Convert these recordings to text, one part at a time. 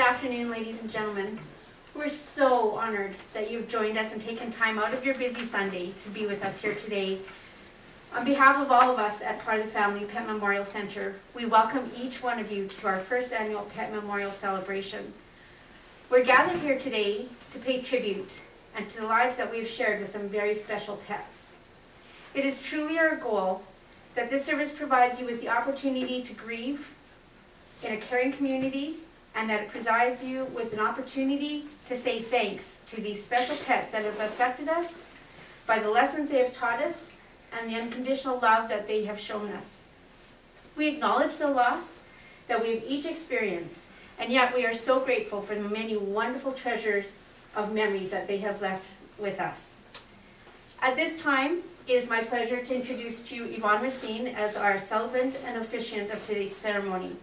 afternoon, ladies and gentlemen. We're so honored that you've joined us and taken time out of your busy Sunday to be with us here today. On behalf of all of us at Part of the Family Pet Memorial Center, we welcome each one of you to our first annual Pet Memorial Celebration. We're gathered here today to pay tribute and to the lives that we've shared with some very special pets. It is truly our goal that this service provides you with the opportunity to grieve in a caring community, and that it provides you with an opportunity to say thanks to these special pets that have affected us by the lessons they have taught us and the unconditional love that they have shown us. We acknowledge the loss that we have each experienced, and yet we are so grateful for the many wonderful treasures of memories that they have left with us. At this time, it is my pleasure to introduce to you Yvonne Racine as our celebrant and officiant of today's ceremony.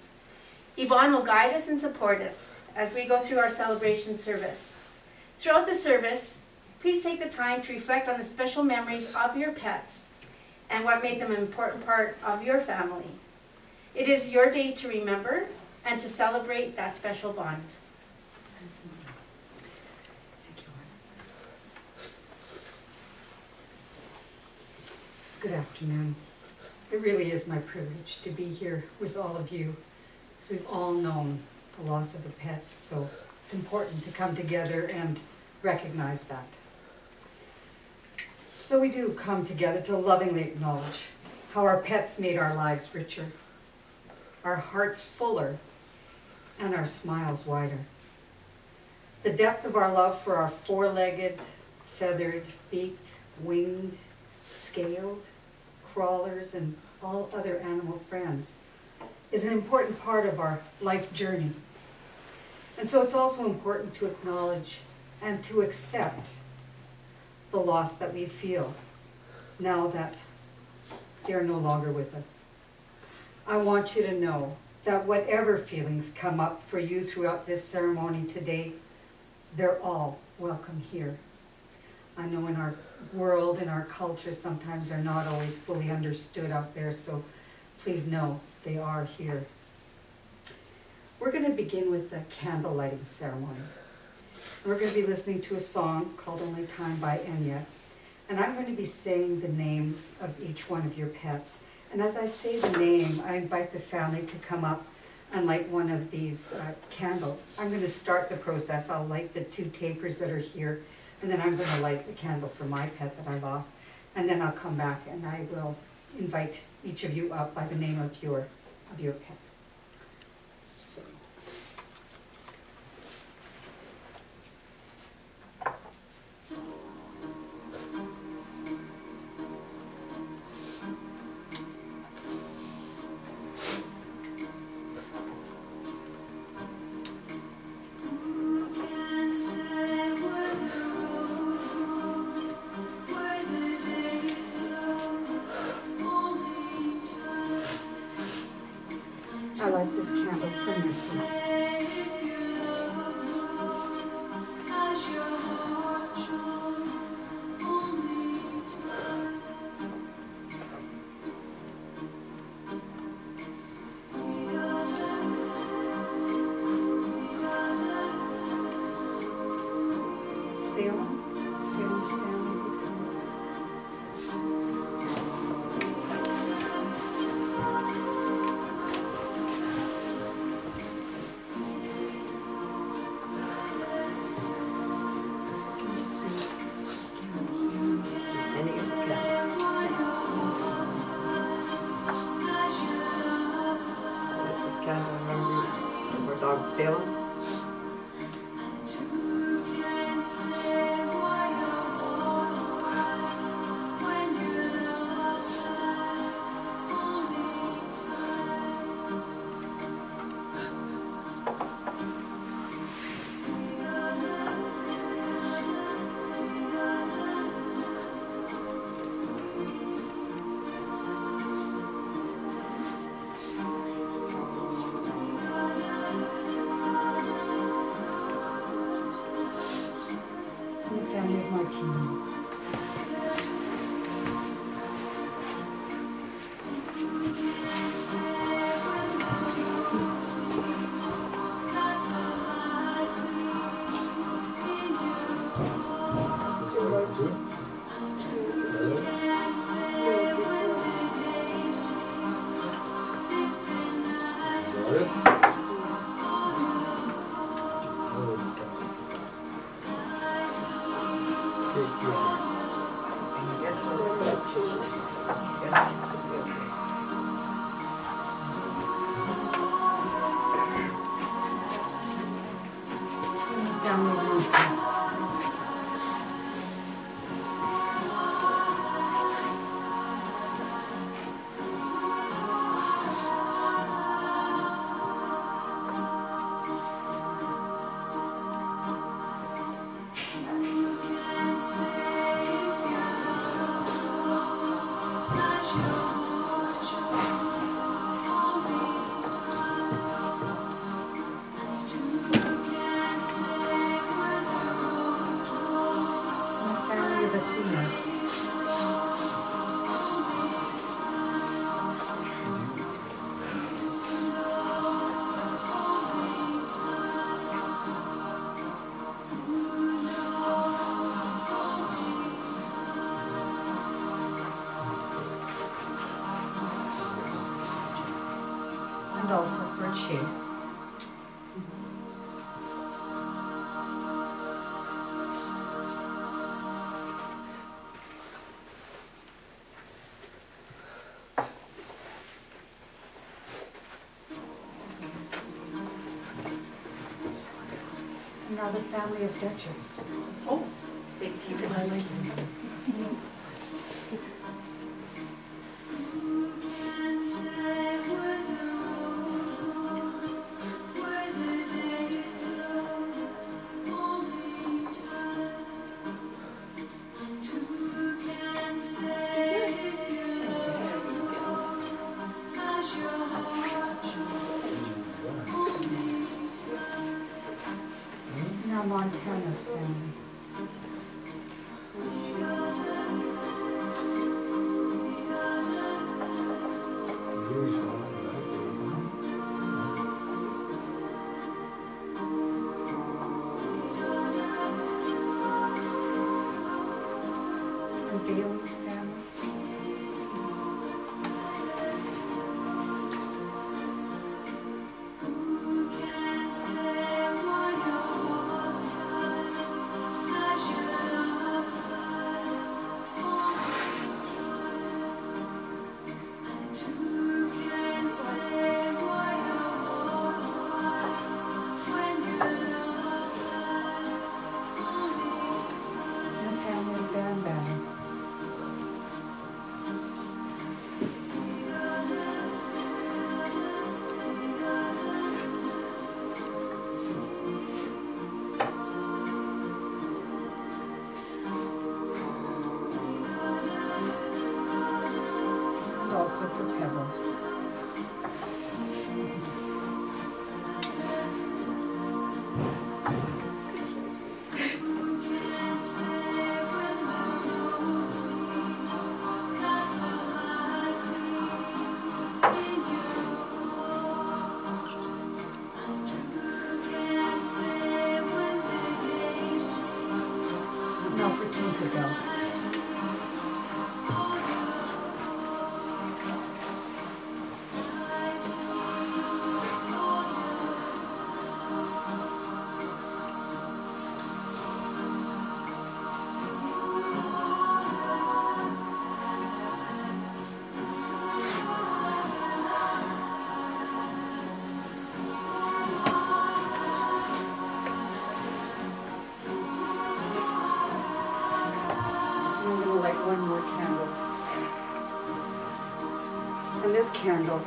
Yvonne will guide us and support us as we go through our celebration service. Throughout the service, please take the time to reflect on the special memories of your pets and what made them an important part of your family. It is your day to remember and to celebrate that special bond. Thank you. Good afternoon. It really is my privilege to be here with all of you. We've all known the loss of a pet, so it's important to come together and recognize that. So we do come together to lovingly acknowledge how our pets made our lives richer, our hearts fuller, and our smiles wider. The depth of our love for our four-legged, feathered, beaked, winged, scaled, crawlers, and all other animal friends is an important part of our life journey. And so it's also important to acknowledge and to accept the loss that we feel now that they're no longer with us. I want you to know that whatever feelings come up for you throughout this ceremony today, they're all welcome here. I know in our world, in our culture, sometimes they're not always fully understood out there, so please know they are here. We're going to begin with the candle lighting ceremony. We're going to be listening to a song called Only Time by Enya, and I'm going to be saying the names of each one of your pets. And as I say the name, I invite the family to come up and light one of these candles. I'm going to start the process. I'll light the 2 tapers that are here, and then I'm going to light the candle for my pet that I lost, and then I'll come back and I will invite each of you up by the name of your pet. So. I like this candle from Missy. Salem's family would come. Salem? Good. Take your hands. And you get to remember to get secure. Family room. The family of Athena. And also for Chase. And now the family of Duchess. Oh, thank you. Now Montana's family. And Bailey's family. And the family of Bam Bam. And also for Pebbles. Now for Tinkerbell. And I'm gonna light one more candle. And this candle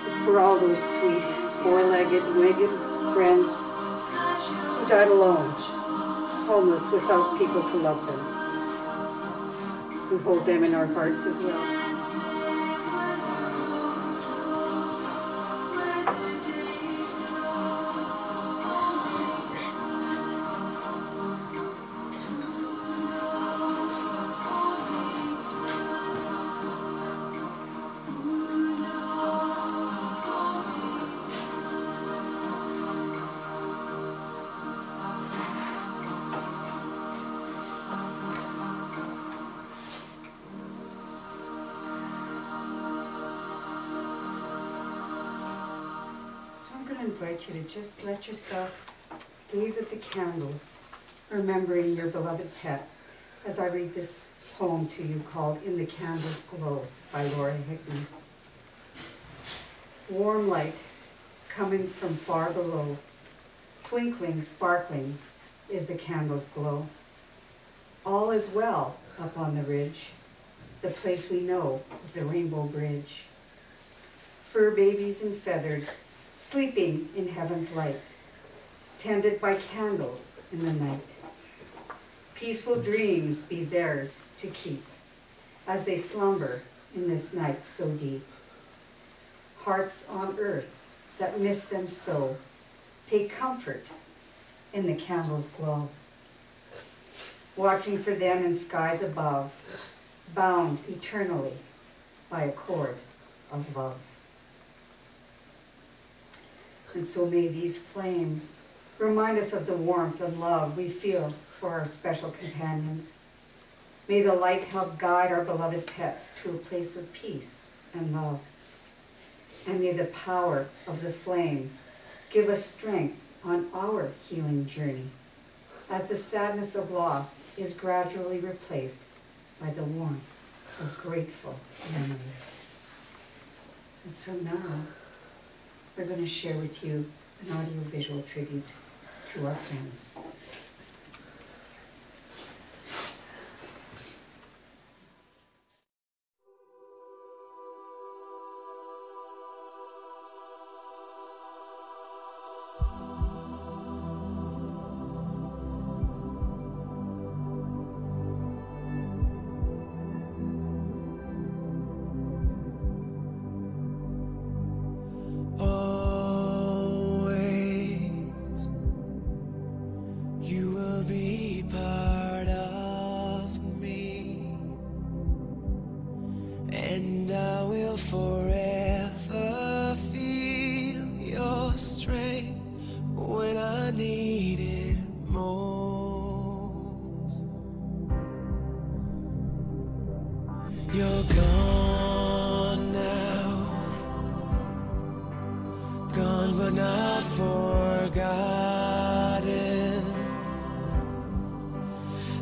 is for all those sweet, four-legged, wigged friends who died alone, homeless, without people to love them. We hold them in our hearts as well. I'm going to invite you to just let yourself gaze at the candles, remembering your beloved pet, as I read this poem to you called In the Candle's Glow by Laura Hickman. Warm light coming from far below, twinkling, sparkling is the candle's glow. All is well up on the ridge, the place we know is the Rainbow Bridge. Fur babies and feathered, sleeping in heaven's light, tended by candles in the night. Peaceful dreams be theirs to keep, as they slumber in this night so deep. Hearts on earth that miss them so, take comfort in the candle's glow. Watching for them in skies above, bound eternally by a cord of love. And so may these flames remind us of the warmth and love we feel for our special companions. May the light help guide our beloved pets to a place of peace and love. And may the power of the flame give us strength on our healing journey, as the sadness of loss is gradually replaced by the warmth of grateful memories. And so now, we're going to share with you an audiovisual tribute to our friends. Forever feel your strength when I need it most. You're gone now, gone but not forgotten.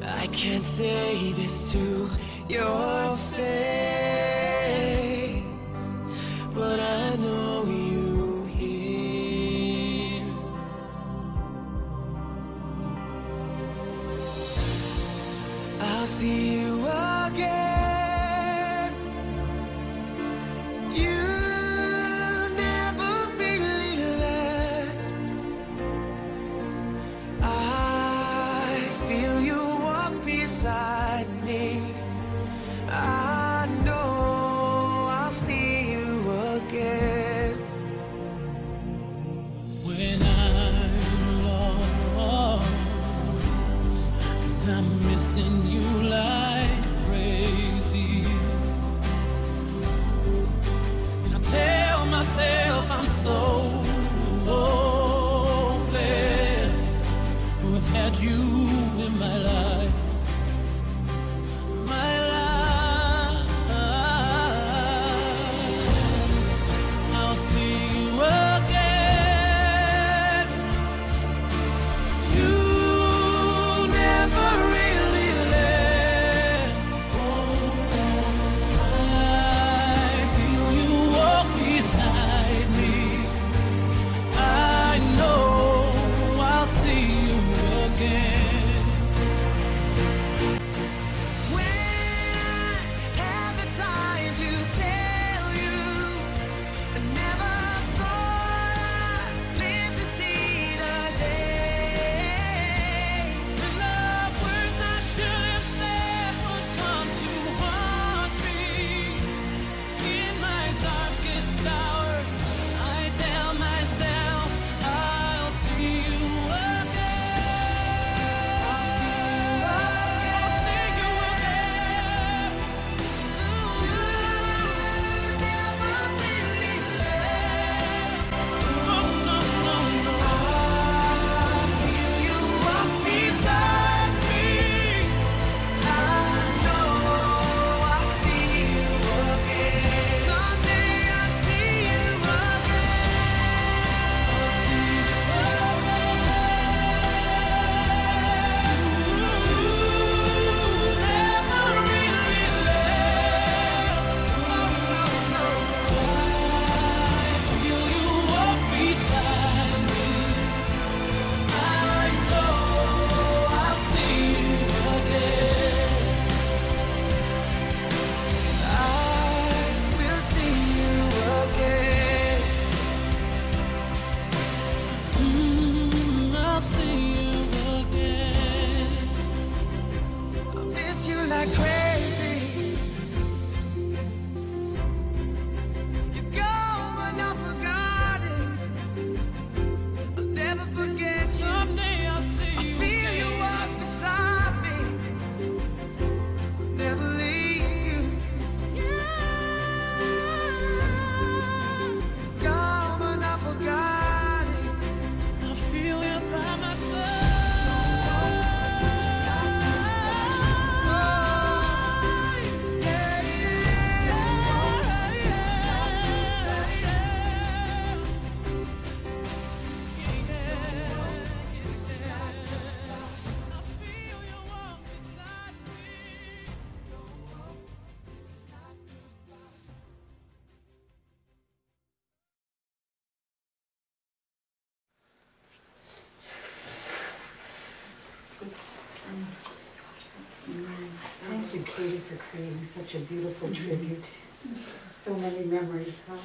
I can't say this to your face, but I know you hear. I'll see you again. You never really left. I feel you walk beside me. I know I'll see you again. When I'm lost and I'm missing you like crazy, and I tell myself I'm so blessed to have had you in my life. I'll see you again. You never really left. I feel you walk beside me. I know I'll see you again. for creating such a beautiful tribute. So many memories, huh?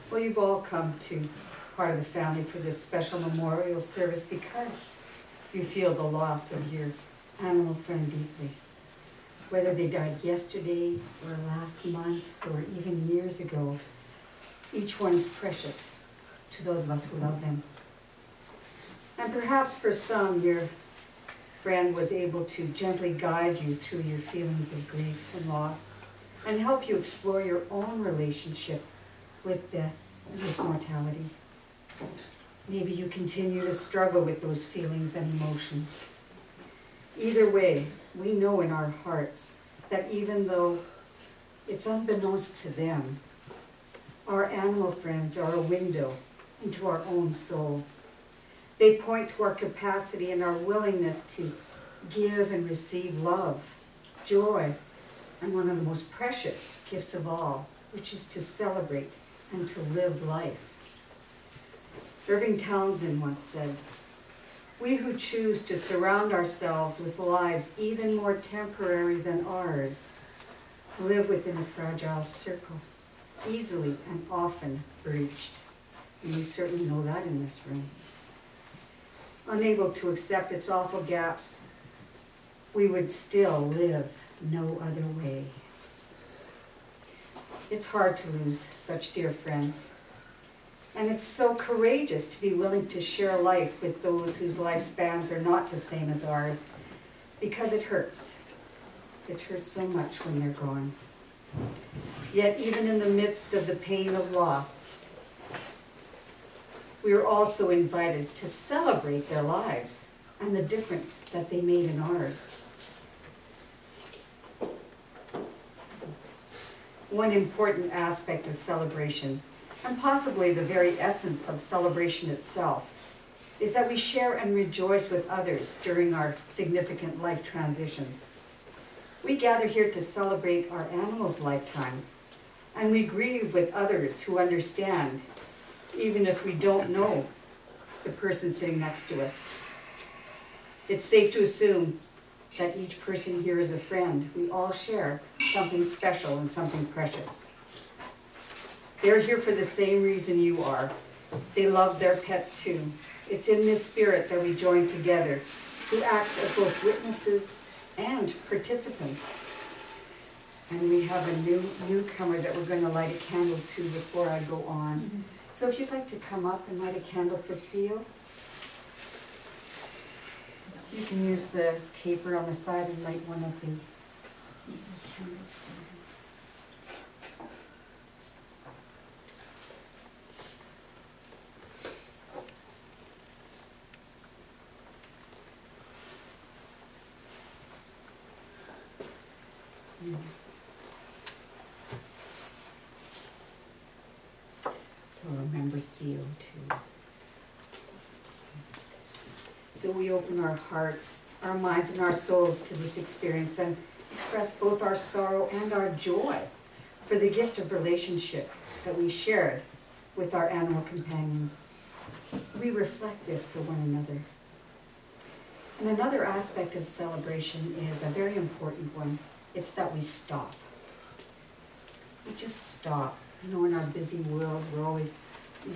Well, you've all come to part of the family for this special memorial service because you feel the loss of your animal friend deeply. Whether they died yesterday or last month or even years ago, each one is precious to those of us who love them. And perhaps for some, your friend was able to gently guide you through your feelings of grief and loss and help you explore your own relationship with death and with mortality. Maybe you continue to struggle with those feelings and emotions. Either way, we know in our hearts that even though it's unbeknownst to them, our animal friends are a window into our own soul. They point to our capacity and our willingness to give and receive love, joy, and one of the most precious gifts of all, which is to celebrate and to live life. Irving Townsend once said, "We who choose to surround ourselves with lives even more temporary than ours live within a fragile circle, easily and often breached." And we certainly know that in this room. Unable to accept its awful gaps, we would still live no other way. It's hard to lose such dear friends. And it's so courageous to be willing to share life with those whose lifespans are not the same as ours, because it hurts. It hurts so much when they're gone. Yet even in the midst of the pain of loss, we are also invited to celebrate their lives and the difference that they made in ours. One important aspect of celebration, and possibly the very essence of celebration itself, is that we share and rejoice with others during our significant life transitions. We gather here to celebrate our animals' lifetimes, and we grieve with others who understand, even if we don't know the person sitting next to us. It's safe to assume that each person here is a friend. We all share something special and something precious. They're here for the same reason you are. They love their pet too. It's in this spirit that we join together to act as both witnesses and participants. And we have a newcomer that we're going to light a candle to before I go on. So if you'd like to come up and light a candle for Theo, you can use the taper on the side and light one of the candles for him. So remember Theo too. So we open our hearts, our minds, and our souls to this experience and express both our sorrow and our joy for the gift of relationship that we shared with our animal companions. We reflect this for one another. And another aspect of celebration is a very important one. It's that we stop. We just stop. You know, in our busy worlds, we're always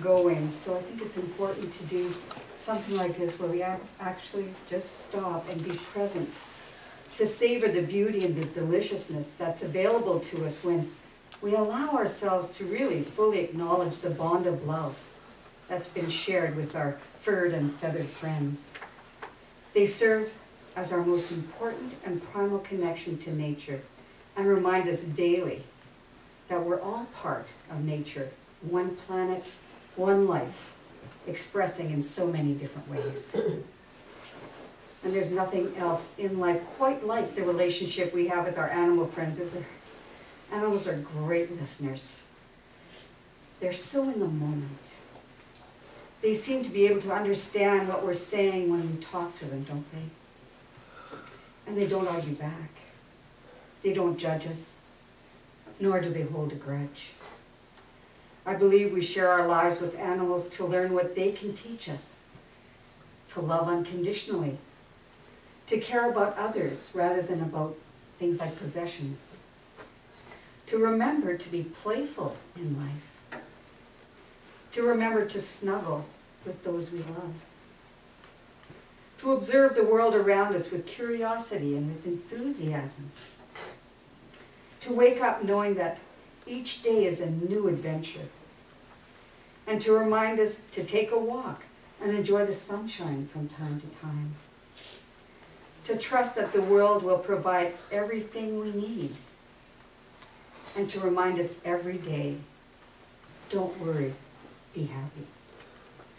going. So I think it's important to do something like this where we actually just stop and be present, to savor the beauty and the deliciousness that's available to us when we allow ourselves to really fully acknowledge the bond of love that's been shared with our furred and feathered friends. They serve as our most important and primal connection to nature and remind us daily that we're all part of nature, one planet, one life, expressing in so many different ways. And there's nothing else in life quite like the relationship we have with our animal friends, is there? Animals are great listeners. They're so in the moment. They seem to be able to understand what we're saying when we talk to them, don't they? And they don't argue back. They don't judge us, nor do they hold a grudge. I believe we share our lives with animals to learn what they can teach us. to love unconditionally, to care about others rather than about things like possessions, to remember to be playful in life, to remember to snuggle with those we love, to observe the world around us with curiosity and with enthusiasm, to wake up knowing that each day is a new adventure, and to remind us to take a walk and enjoy the sunshine from time to time, to trust that the world will provide everything we need, and to remind us every day, don't worry, be happy.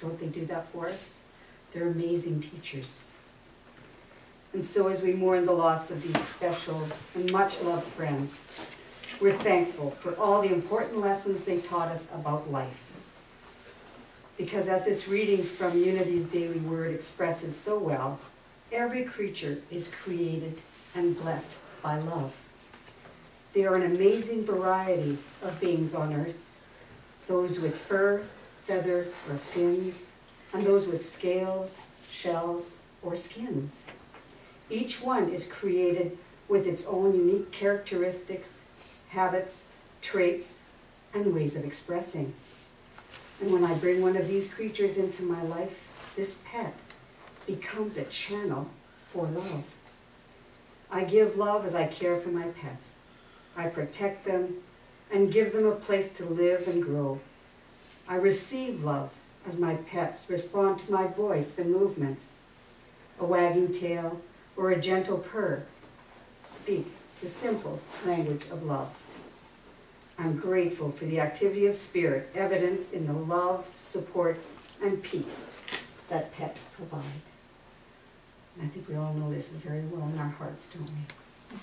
Don't they do that for us? They're amazing teachers. And so as we mourn the loss of these special and much-loved friends, we're thankful for all the important lessons they taught us about life. Because as this reading from Unity's Daily Word expresses so well, every creature is created and blessed by love. They are an amazing variety of beings on earth, those with fur, feather, or fins, and those with scales, shells, or skins. Each one is created with its own unique characteristics, habits, traits, and ways of expressing. And when I bring one of these creatures into my life, this pet becomes a channel for love. I give love as I care for my pets. I protect them and give them a place to live and grow. I receive love as my pets respond to my voice and movements. A wagging tail or a gentle purr speak the simple language of love. I'm grateful for the activity of spirit evident in the love, support, and peace that pets provide. And I think we all know this very well in our hearts, don't we?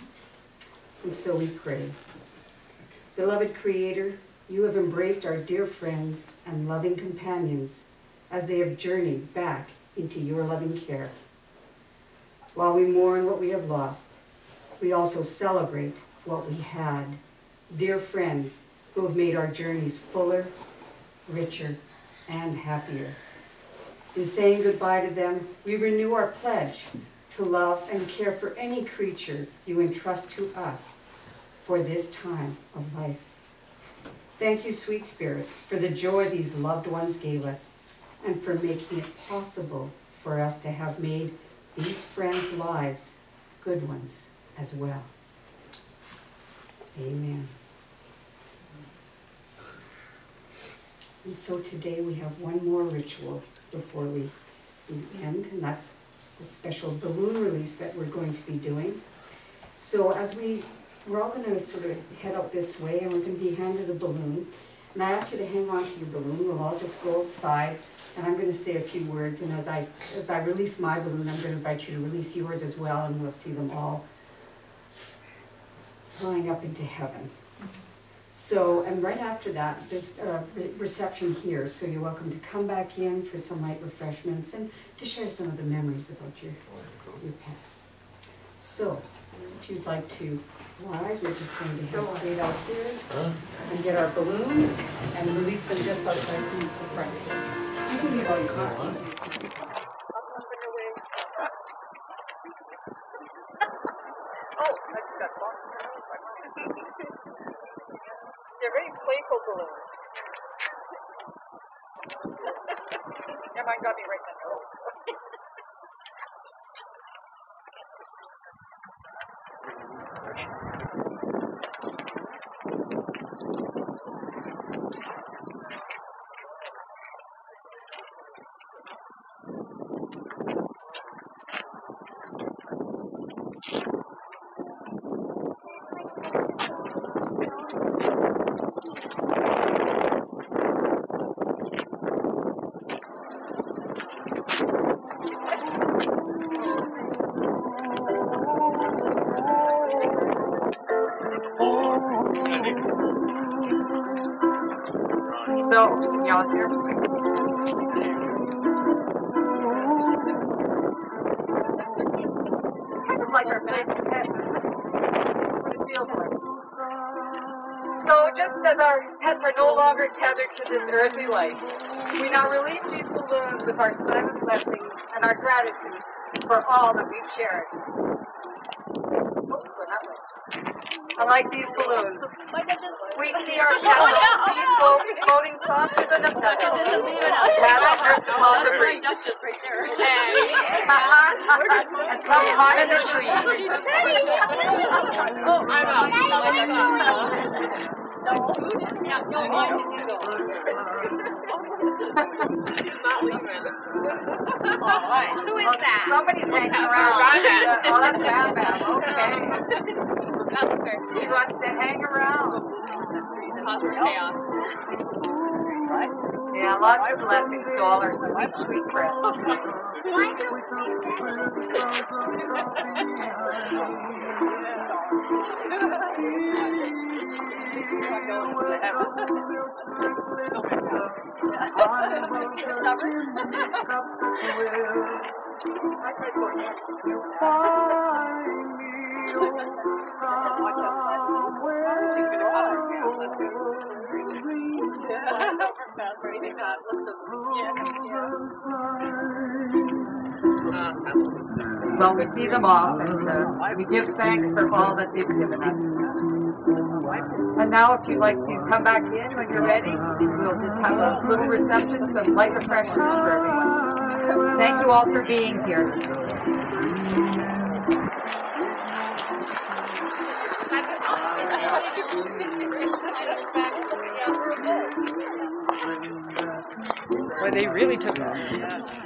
And so we pray. Beloved Creator, you have embraced our dear friends and loving companions as they have journeyed back into your loving care. While we mourn what we have lost, we also celebrate what we had. Dear friends who have made our journeys fuller, richer, and happier. In saying goodbye to them, we renew our pledge to love and care for any creature you entrust to us for this time of life. Thank you, sweet Spirit, for the joy these loved ones gave us and for making it possible for us to have made these friends' lives good ones as well. Amen. And so today we have one more ritual before we end, and that's the special balloon release that we're going to be doing. So as we're all going to sort of head out this way, and we're going to be handed a balloon. And I ask you to hang on to your balloon. We'll all just go outside, and I'm going to say a few words. And as I release my balloon, I'm going to invite you to release yours as well, and we'll see them all flying up into heaven. So, and right after that, there's a reception here, so you're welcome to come back in for some light refreshments and to share some of the memories about your pets. So, if you'd like to rise, we're just going to head straight out here and get our balloons and release them just outside the front. You can leave all your car. They're very playful balloons. Yeah, mine got me right in the nose. So, y'all here? Kind of like our pet. What it feels like. So just as our pets are no longer tethered to this earthly life, we now release these balloons with our silent blessings and our gratitude for all that we've shared. Oops, we're not right. Unlike these balloons, we see our pets peaceful, floating soft as a feather, paddling through small debris. And some hot in the tree. Oh, I'm out. Who is that? Somebody's hanging around. Oh, that's Bam Bam. Okay. That was fair. He wants to hang around. Cause for chaos. Yeah, lots of blessings to all our sweet, sweet friends. Well, we see them off, and we give thanks for all that they've given us. And now, if you'd like to come back in when you're ready, we'll just have a little reception, some light refreshments for everyone. Thank you all for being here. Well, they really took off.